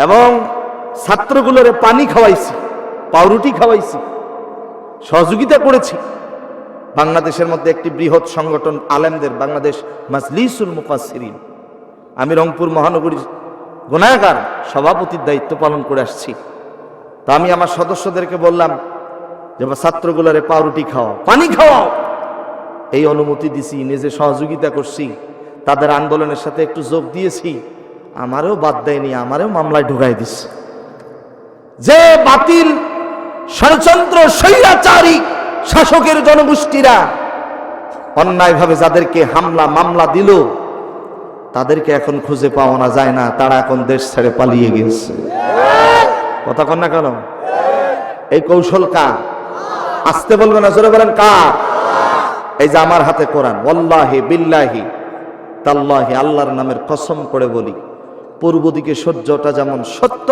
এবং ছাত্রগুলোরে পানি খাওয়াইছি, পাউরুটি খাওয়াইছি, সহযোগিতা করেছি। বাংলাদেশের মধ্যে একটি বৃহৎ সংগঠন আলেমদের বাংলাদেশ মাজলিসুল মুফাসসিরিন, আমি রংপুর মহানগরীর গুনাহগার সভাপতির দায়িত্ব পালন করে আসছি। তা আমি আমার সদস্যদেরকে বললাম যে ছাত্রগুলোরে পাউরুটি খাওয়াও, পানি খাওয়াও, এই অনুমতি দিছি, নিজে সহযোগিতা করছি, তাদের আন্দোলনের সাথে একটু যোগ দিয়েছি, আমারও বাদ দেয়নি, আমারও মামলায় ঢুকাই দিচ্ছে। যে বাতিল ষড়যন্ত্র স্বৈরাচারী শাসকের জনগোষ্ঠীরা অন্যায়ভাবে যাদেরকে হামলা মামলা দিল, তাদেরকে এখন খুঁজে পাওয়া যায় না, তারা এখন দেশ ছেড়ে পালিয়ে গেছে। কথা কন না কেন? এই কৌশল কার? আসতে বলবেন না, জোরে বলেন কার? এই যে আমার হাতে কোরআন, ওয়াল্লাহি বিল্লাহি তাল্লাহি, আল্লাহর নামের কসম করে বলি, পূর্ব দিকে সূর্যটা যেমন সত্য,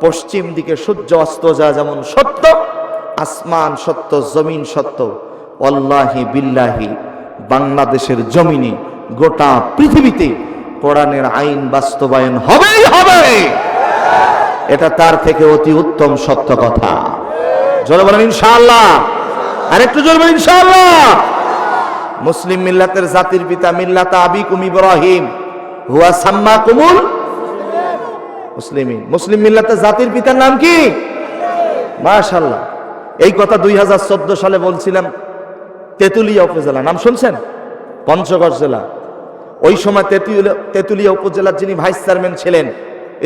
পশ্চিম দিকে সূর্য অস্ত যায় যেমন সত্য, আসমান সত্য, জমিন সত্য, ওয়াল্লাহি বিল্লাহি বাংলাদেশের জমিনে গোটা পৃথিবীতে কোরআনের আইন বাস্তবায়ন হবেই হবে, এটা তার থেকে অতি উত্তম সত্য কথা। জোরে বলেন ইনশাআল্লাহ, আরেকটু জোরে বলেন ইনশাআল্লাহ। মুসলিম মিল্লাতের জাতির পিতা মিল্লাত আবিকুম ইব্রাহিম হুয়া সাম্মাকুমুল মুসলিমিন। মুসলিম মিল্লাতের জাতির পিতার নাম কি? মাশাআল্লাহ। এই কথা 2014 সালে বলছিলাম তেতুলিয়া উপজেলা, নাম শুনছেন? পঞ্চগড় জেলা। ওই সময় তেতুলিয়া উপজেলার যিনি ভাইস চেয়ারম্যান ছিলেন,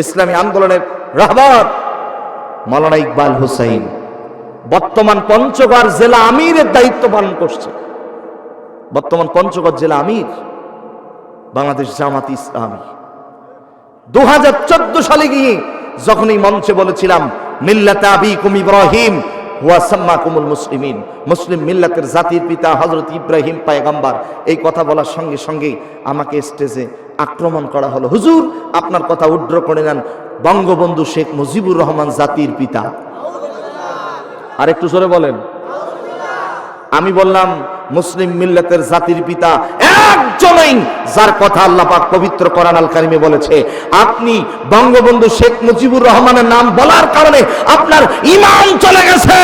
ইসলামী আন্দোলনের রাহবার মাওলানা ইকবাল হুসাইন, বর্তমান পঞ্চগড় জেলা আমিরের দায়িত্ব পালন করছে। বর্তমান পঞ্চগড় জেলা আমির বাংলাদেশ জামাত ইসলামী। 2014 সালে গিয়ে যখন এই মঞ্চে বলেছিলাম মিল্লাতে আবিকুম ইব্রাহিম হুয়া সাম্মাকুমুল মুসলিমিন, মুসলিম মিল্লাতের জাতির পিতা হযরত ইব্রাহিম পয়গম্বর, এই কথা বলার সঙ্গে সঙ্গে আমাকে স্টেজে আক্রমণ করা হলো, হুজুর আপনার কথা উড্র করে নেন, বঙ্গবন্ধু শেখ মুজিবুর রহমান জাতির পিতা। আর একটু জোরে বলেন। আমি বললাম মুসলিম মিল্লাতের জাতির পিতা একজনই, যার কথা আল্লাহ পাক পবিত্র কোরআন আল কারিমে বলেছে। আপনি বঙ্গবন্ধু শেখ মুজিবুর রহমানের নাম বলার কারণে আপনার ঈমান চলে গেছে।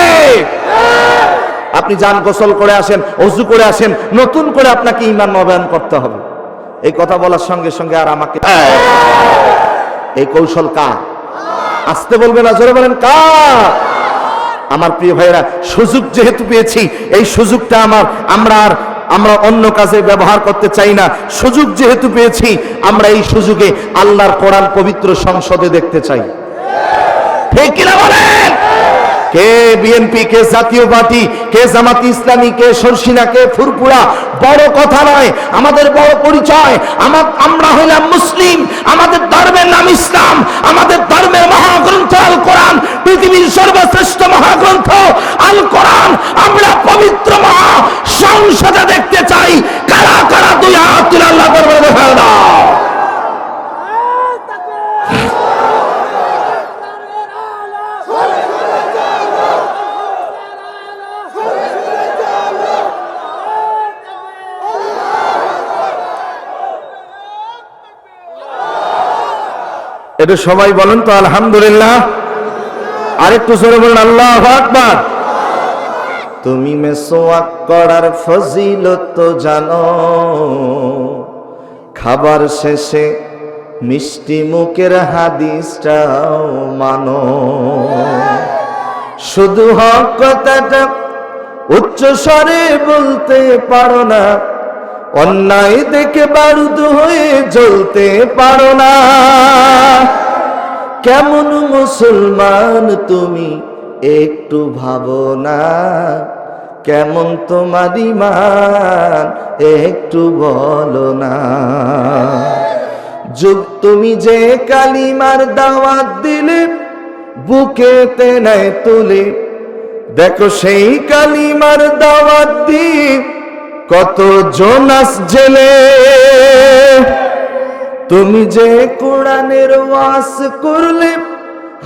আপনি যান, গোসল করে আসেন, ওযু করে আসেন, নতুন করে আপনাকে ঈমান নবায়ন করতে হবে। এই কথা বলার সঙ্গে সঙ্গে আর আমাকে এই কৌশল কার? আসতে বলবেন না, জোরে বলেন কার? আমার প্রিয় ভাইরা, সুযোগ যেহেতু পেয়েছি, এই সুযোগটা আমরা অন্য কাজে ব্যবহার করতে চাই না। সুযোগ যেহেতু পেয়েছি, আমরা এই সুযোগে আল্লাহর কোরআন পবিত্র সংসদে দেখতে চাই। ঠিক কিনা বলেন? কে বিএনপি, কে জাতীয় পার্টি, কে জামাত ইসলামী, কে শর্ষিনা, কে ফুরপুরা, বড় কথা নয়। আমাদের বড় পরিচয়, আমরা হইলাম মুসলিম, আমাদের ধর্মের নাম ইসলাম, আমাদের ধর্মের মহাগ্রন্থ আল কোরআন, পৃথিবীর সর্বশ্রেষ্ঠ মহাগ্রন্থ আল কোরআন আমরা পবিত্র মহা সংসদে দেখতে চাই। কারা কারা দুই হাত তুলে আল্লাহ দরবারে দেখা দাও। এটা সবাই বলেন তো আলহামদুলিল্লাহ। আরেকটু জোরে বলেন আল্লাহু আকবার। তুমি মেসওয়াক করার ফজিলত জানো, খাবার শেষে মিষ্টি মুখের হাদিসটাও মানো, শুধু হক কথাটা উচ্চ স্বরে বলতে পারো না, অন্যায় দেখে বারুদ হয়ে জ্বলতে পারো না। কেমন মুসলমান তুমি একটু ভাবো না, কেমন তোমার ঈমান একটু বলো না। যুগ তুমি যে কালিমার দাওয়াত দিলে, বুকেতে নেয় তুলে, দেখো সেই কালিমার দাওয়াত দিয়ে কত জোনাস জেলে। তুমি যে কোরআনের ওয়াজ করলে,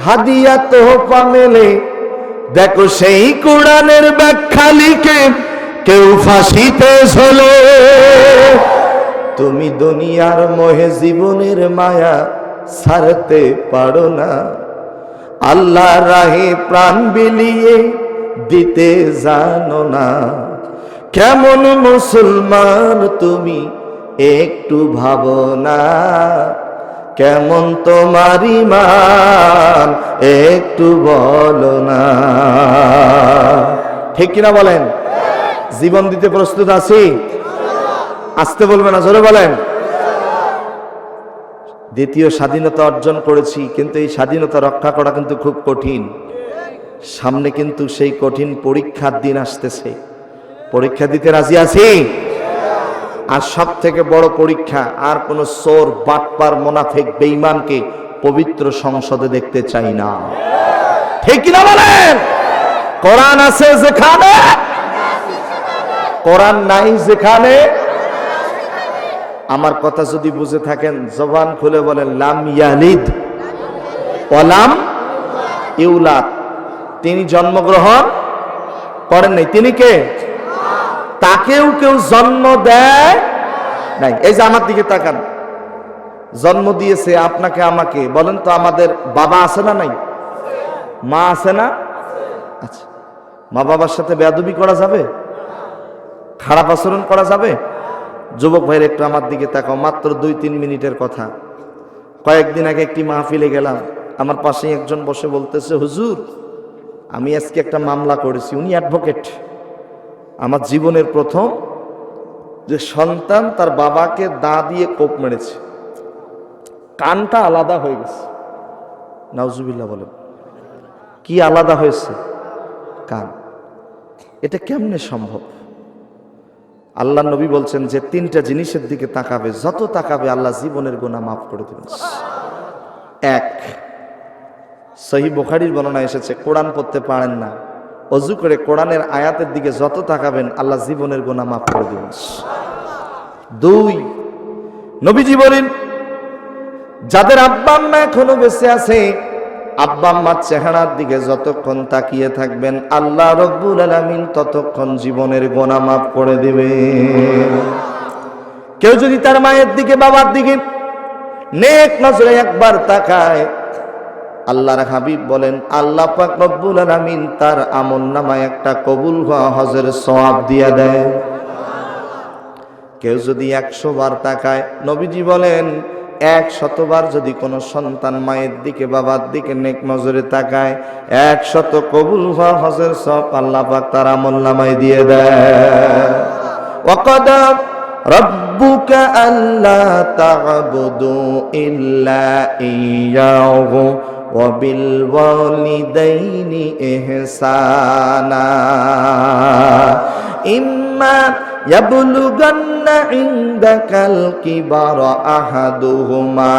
হাদিয়া তোহফা মেলে, দেখো সেই কোরআনের ব্যাখ্যা লিখে কেউ ফাঁসিতে ঝোলে। তুমি দুনিয়ার মোহে জীবনের মায়া ছাড়তে পারো না, আল্লাহর রাহে প্রাণ বিলিয়ে দিতে জানো না। কেমন মুসলমান তুমি একটু ভাবো না, কেমন তোমার ঈমান একটু বলো না। ঠিক কিনা বলেন? জীবন দিতে প্রস্তুত আছি? আসতে বলবে না, জোরে বলেন। দ্বিতীয় স্বাধীনতা অর্জন করেছি, কিন্তু এই স্বাধীনতা রক্ষা করা কিন্তু খুব কঠিন। সামনে কিন্তু সেই কঠিন পরীক্ষার দিন আসতেছে। পরীক্ষা দিতে রাজি আছি? আর সব থেকে বড় পরীক্ষা, আর কোন চোর, বাটপার, মুনাফিক, বেঈমানকে পবিত্র সংসদে দেখতে চাই না। ঠিক কিনা বলেন? কোরআন আছে যেখানে, কোরআন নাই যেখানে। আমার কথা যদি বুঝে থাকেন, জবান খুলে বলেন, লাম ইয়ালিদ ওয়ালাম ইউলাদ। তিনি জন্মগ্রহণ করেন নাই। তিনি কে? তাকেও কেউ জন্ম দেয় নাই। এই যে আমার দিকে তাকান, জন্ম দিয়েছে আপনাকে আমাকে। বলেন তো, আমাদের বাবা আছে না নাই? মা আছে না? আচ্ছা, মা বাবার সাথে বেয়াদবি করা যাবে? খারাপ আচরণ করা যাবে? যুবক ভাইয়ের একটু আমার দিকে তাকাও, মাত্র 2-3 মিনিটের কথা। কয়েকদিন আগে একটি মাহফিলে গেলাম, আমার পাশে একজন বসে বলতেছে, হুজুর আমি আজকে একটা মামলা করেছি। উনি অ্যাডভোকেট। আমার জীবনের প্রথম যে সন্তান তার বাবাকে দা দিয়ে কোপ মেরেছে, কানটা আলাদা হয়ে গেছে। নাউজুবিল্লাহ বলেন। কি আলাদা হয়েছে? কান। এটা কেমনে সম্ভব? আল্লাহ নবী বলছেন যে 3টা জিনিসের দিকে তাকাবে, যত তাকাবে আল্লাহ জীবনের গুনাহ মাফ করে দেবেন। 1, সহিহ বুখারীর বর্ণনা এসেছে, কোরআন পড়তে পারেন না, অজু করে কোরআনের আয়াতের দিকে যত তাকাবেন আল্লাহ জীবনের গুনাহ মাফ করে দেবেন। 2, নবীজি বলেন, যাদের আব্বা আম্মা এখনো বেঁচে আছে, আব্বা আম্মার চেহারার দিকে যতক্ষণ তাকিয়ে থাকবেন আল্লাহ রব্বুল আলামিন ততক্ষণ জীবনের গুনাহ মাফ করে দেবে। কেউ যদি তার মায়ের দিকে, বাবার দিকে নেক নজরে একবার তাকায়, আল্লাহর হাবিব বলেন আল্লাহ পাক রব্বুল আলামিন তার আমলনামায় একটা কবুল হওয়া হজের সওয়াব দিয়ে দেয়। কেউ যদি 100 বার তাকায়, নবীজি বলেন 100 বার যদি কোনো সন্তান মায়ের দিকে, বাবার দিকে নেক নজরে তাকায়, 100 কবুল হওয়া হজের সওয়াব আল্লাহ পাক তার আমলনামায় দিয়ে দেয়। ওয়াকাদা রাব্বুকা আল্লা তা'বুদু ইল্লা ইয়্যাহু ওয়া বিল ওয়ালিদাইনি ইহসানা ইম্মা ইয়াবলুগান্না ইনদাকাল কিবারা আহাদুহুমা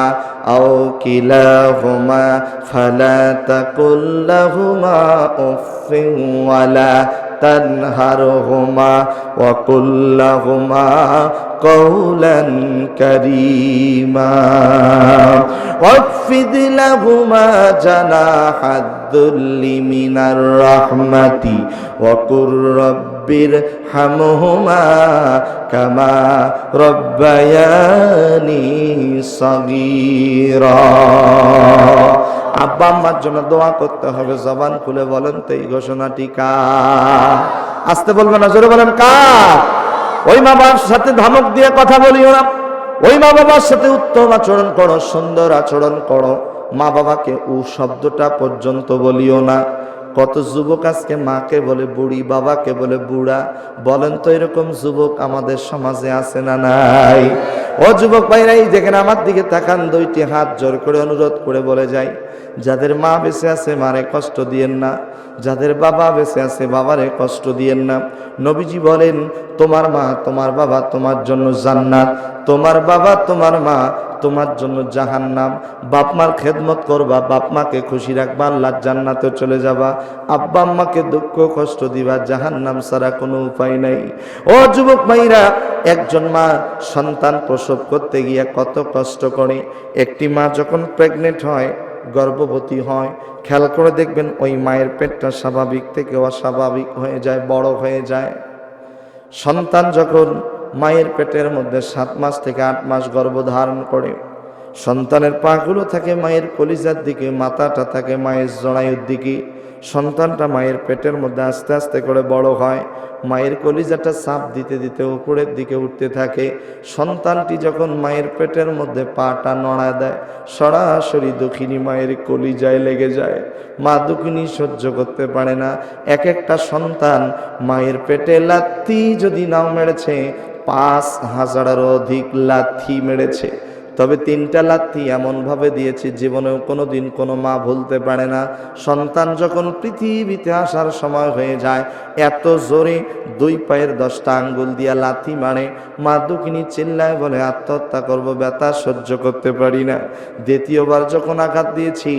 আও কিলাহুমা ফালা তাকুল লাহুমা উফফিন ওয়ালা তানহারহুমা ওয়া কুল লাহুমা কওলান কারীমা ওয়াখফিদ লাহুমা জানাহাদ যুল্লি মিনার রাহমাতি ওয়া কুর রাব্বিরহামহুমা কামা রাব্বায়ানি সাগীরা। আব্বা আম্মার জন্য দোয়া করতে হবে। জবান খুলে বলেন তো, এই ঘোষণাটি কার? আসতে বলবেন না, জোরে বলেন কার? ওই মা বাবার সাথে ধমক দিয়ে কথা বলিও না। ওই মা বাবার সাথে উত্তম আচরণ করো, সুন্দর আচরণ করো। মা বাবাকে ও শব্দটা পর্যন্ত বলিও না। কত যুবক আজকে মাকে বলে বুড়ি, বাবাকে বলে বুড়া। বলেন তো, এরকম যুবক আমাদের সমাজে আছে না নাই? ও যুবক ভাইরা, এই দেখেন আমার দিকে তাকান, 2টি হাত জোর করে অনুরোধ করে বলে যাই, যাদের মা বেঁচে আছে মারে কষ্ট দিয়েন না, যাদের বাবা বেঁচে আছে বাবারে কষ্ট দিয়েন না। নবীজি বলেন, তোমার মা তোমার বাবা তোমার জন্য জান্নাত, তোমার বাবা তোমার মা তোমার জন্য জাহান্নাম। বাপ মার খেদমত করবা, বাপ মাকে খুশি রাখবা, আল্লাহর জান্নাতে চলে যাবা। আব্বা আম্মাকে দুঃখ কষ্ট দিবা, জাহান্নাম ছাড়া কোনো উপায় নাই। ও যুবক ভাইরা, একজন মা সন্তান প্রসব করতে গিয়ে কত কষ্ট করে। একটি মা যখন প্রেগনেন্ট হয়, গর্ভবতী হয়, খেয়াল করে দেখবেন ওই মায়ের পেটটা স্বাভাবিক থেকে অস্বাভাবিক হয়ে যায়, বড় হয়ে যায়। সন্তান যখন মায়ের পেটের মধ্যে 7 মাস থেকে 8 মাস গর্ভধারণ করে, সন্তানের পাগুলো থাকে মায়ের কলিজার দিকে, মাথাটা থাকে মায়ের জরায়ুর দিকে। সন্তানটা মায়ের পেটের মধ্যে আস্তে আস্তে করে বড় হয়, মায়ের কলিজাটা চাপ দিতে দিতে উপরের দিকে উঠতে থাকে। সন্তানটি যখন মায়ের পেটের মধ্যে পাটা নড়া দেয়, সরাসরি দক্ষিণী মায়ের কলিজায় লেগে যায়। মা দক্ষিণী সহ্য করতে পারে না। এক একটা সন্তান মায়ের পেটে লাথি যদি নাও মেরেছে, 5,000-এরও অধিক লাথি মেরেছে। তবে 3টা লাথি এমনভাবে দিয়েছি জীবনেও কোনোদিন কোনো মা ভুলতে পারে না। সন্তান যখন পৃথিবীতে আসার সময় হয়ে যায়, এত জোরে 2 পায়ের 10টা আঙ্গুল দিয়া লাথি মারে, মা দুঃখিনী চিল্লায় বলে আত্মহত্যা করব, ব্যথা সহ্য করতে পারি না। দ্বিতীয়বার যখন আঘাত দিয়েছি,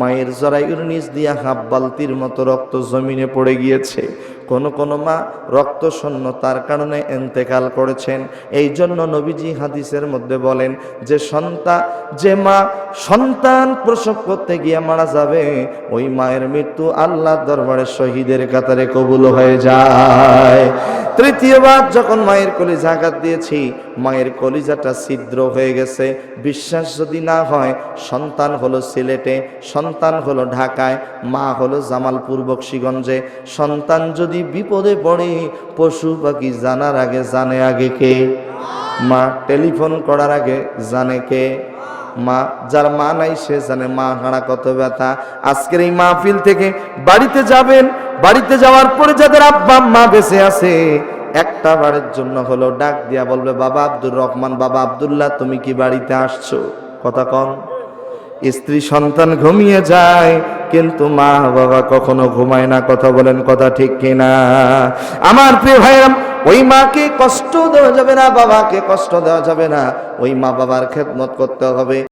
মায়ের জরায়ুর নিচ দিয়া হাফ বালতির মতো রক্ত জমিনে পড়ে গিয়েছে। কোন কোন মা রক্ত শূন্যতার কারণে ইন্তেকাল করেছেন। এই জন্য নবীজি হাদিসের মধ্যে বলেন যে মা সন্তান প্রসব করতে গিয়ে মারা যাবে, ওই মায়ের মৃত্যু আল্লাহর দরবারে শহীদের কাতারে কবুল হয়ে যায়। তৃতীয়বার যখন মায়ের কলিজা আঘাত দিয়েছি, মায়ের কলিজাটা ছিদ্র হয়ে গেছে। বিশ্বাস যদি না হয়, সন্তান হলো সিলেটে, সন্তান হলো ঢাকায়, মা হলো জামালপুর বকশীগঞ্জে। সন্তান যদি বিপদে পড়ে, পশু পাখি জানার আগে জানে আগে কে? মা। টেলিফোন করার আগে জানে কে? মা। যার মা নাই সে জানে মা হারা কত ব্যথা। আজকের এই মাহফিল থেকে বাড়িতে যাবেন, বাড়িতে যাওয়ার পরে যাদের আব্বা মা বেঁচে আছে, একটা বারের জন্য হলো ডাক দিয়া বলবে, বাবা আব্দুর রহমান, বাবা আব্দুল্লাহ, তুমি কি বাড়িতে আসছো? কথা কন। স্ত্রী সন্তান ঘুমিয়ে যায়, কিন্তু মা বাবা কখনো ঘুমায় না। কথা বলেন, কথা ঠিক কিনা? আমার প্রিয় ভাইরা, ওই মাকে কষ্ট দেওয়া যাবে না, বাবাকে কষ্ট দেওয়া যাবে না। ওই মা বাবার খেদমত করতে হবে।